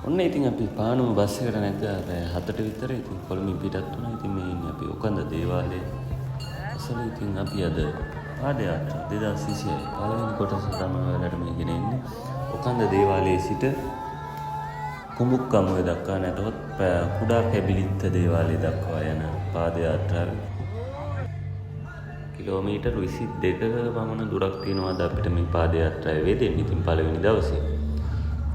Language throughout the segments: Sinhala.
ඔන්න ඉතින් අපි පානුම බස් එකට නැග්ගා රෑ 7ට විතර. ඉතින් කොළඹින් පිටත් වුණා. ඉතින් මේ ඉන්නේ අපි ඔකන්ද දේවාලයේ අසල. ඉතින් අපි අද පාදයාත්‍රා 2026 පළවෙනි කොටස තමයි ඔයාලට මේ ගෙන ඉන්නේ. ඔකන්ද දේවාලයේ සිට කුඹුක්කමුවේ දක්වා නැතහොත් කුඩා කැබිලිත්ත දේවාලය දක්වා යන පාදයාත්‍රාව කිලෝමීටර් 22ක පමණ දුරක් තියෙනවා අපිට මේ පාදයාත්‍රාවේ වෙදෙන්නේ. ඉතින් පළවෙනි දවසේ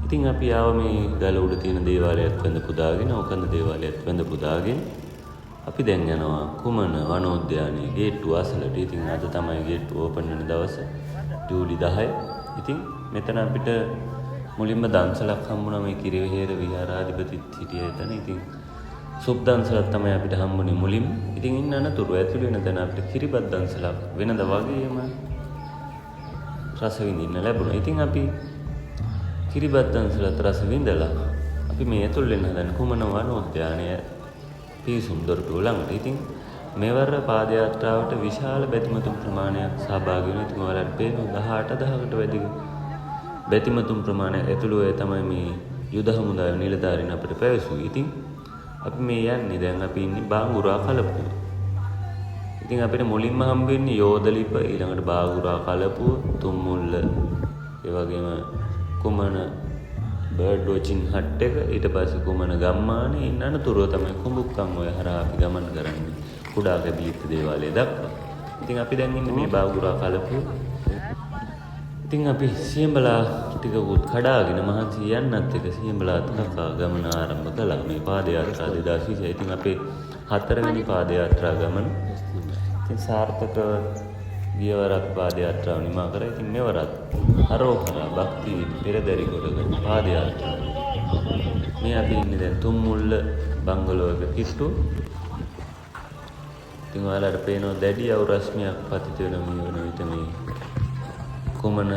ඉතින් අපි ආව මේ ගල උඩ තියෙන දේවාලයත් වැඳ පුදාගෙන ඔකන්ද දේවාලයත් වැඳ පුදාගෙන අපි දැන් යනවා කුමන වනෝද්‍යානයේ ගේට්ටුව අසලට. ඉතින් අද තමයි ගේට්ටුව ඕපන් වෙන දවස ජූලි 10. ඉතින් මෙතන අපිට මුලින්ම දන්සලක් හම්බුණා. මේ කිරිවෙහෙර විහාරාධිපතිත් හිටිය එතන. ඉතින් සුබ් දන්සලක් තමයි අපිට හම්බුනේ මුලින්ම. ඉතින් ඉන්න අනතුරු ඇතුළු වෙන තැන අපිට කිරිබත් දන්සලක් වෙනද වගේම රස විඳින්න ලැබුණා. ඉතින් අපි කිරිබත් දන්සලත් රස විඳලා අපි මේ ඇතුල් වෙන හදන කුමන වනෝද්‍යානය පිවිසුම් දොරටුව ළඟට. ඉතින් මෙවර පාදයාත්‍රාවට විශාල බැතිමතුන් ප්‍රමාණයක් සහභාගී වෙනවා. ඉතින් ඔයාලට පේනවා 18000කට වැඩි බැතිමතුන් ප්‍රමාණයක් ඇතුළු අය තමයි මේ යුද හමුදාවේ නිලධාරීන් අපිට පැවසුවේ. ඉතින් අපි මේ යන්නේ දැන් අපි ඉන්නේ බාංගුරා කලපුව. ඉතින් අපිට මුලින්ම හම්බ වෙන්නේ යෝධලිප, ඊළඟට බාංගුරා කලපුව, තුම්මුල්ල, ඒ වගේම කුමන බර්ඩ් වොචින් හට් එක, ඊට පස්සේ කුමන ගම්මානේ. ඉන්න අනතුරුව තමයි කුඹුක්කම්මුව හරහා අපි ගමන් කරන්නේ කුඩා කැබිලිත්ත දේවාලය දක්වා. ඉතින් අපි දැන් ඉන්නේ මේ බාංගුරා කලපුව. ඉතින් අපි සියඹලා ටිකකුත් කඩාගෙන මහන්සි යන්නත් එක සියඹලාත් කකා ගමන ආරම්භ කළා මේ පාදයාත්‍රා 2026. ඉතින් අපේ 4 වෙනි පාදයාත්‍රා ගමන. ඉතින් සාර්ථක ගියවරක් පාදයාත්‍රාව නිමා කරා. ඉතින් මෙවරත් අරෝහණා භක්ති පෙරදරි කොටගෙන පාදයාත්‍රාව. මේ අපි ඉන්නේ දැන් තුම්මුල්ල බංගලෝ එක කිට්ටු. ඉතින් ඔයාලට පේනවා දැඩි අවරස්මියක් පතිත වෙන මේ වන විට මේ කුමන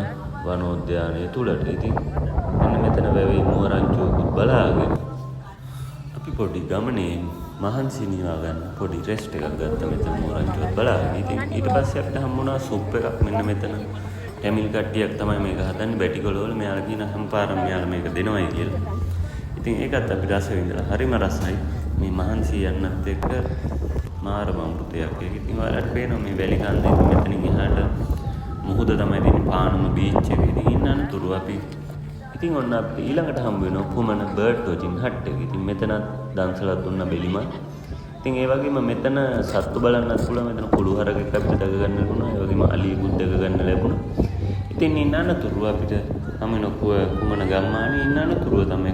වනෝද්‍යානය තුලට. ඉතින් මෙන්න මෙතන වැවේ මුවරංචුවකුත් බලාගෙන අපි පොඩි ගමනේ මහන්සි නිවා ගන්න පොඩි රෙස්ට් එකක් ගත්තා මෙතන මුවරංචුවත් බලාගෙන. ඉතින් ඊට පස්සේ අපිට හම්බුණා සුප් එකක්. මෙන්න මෙතන ටැමිල් කට්ටියක් තමයි මේක හදන්නේ බැටිකොළ වල. මෙයාලා කියන හැමපාරම මෙයාලා මේක දෙනවයි කියලා. ඉතින් ඒකත් අපි රස විඳලා හරිම රසයි. මේ මහන්සි යන්නත් එක්ක මාරම අමෘතයක්. ඒක ඉතින් ඔයාලට පේනවා මේ වැලි කන්දේ මෙතනින් එහාට මුහුද තමයි තියෙන පානම බීච් එකේ. ඉතින් ඉන්න අනතුරු අපි ඉතින් ඔන්න අපි ඊළඟට හම්බ වෙනවා කුමන බර්ඩ් වොචින් හට් එක. ඉතින් මෙතනත් දන්සලක් දුන්න බෙලිම. ඉතින් ඒ වගේම මෙතන සත්තු බලන්නත් පුළුවන්. මෙතන කුළු හරකෙක් අපිට දක ගන්න ලැබුණා. ඒ වගේම අලියෙකුත් දක ගන්න ලැබුණා. ඉතින් ඉන්න අනතුරු අපිට හම්බ වෙන කුමන ගම්මානේ ඉන්න අනතුරු තමයි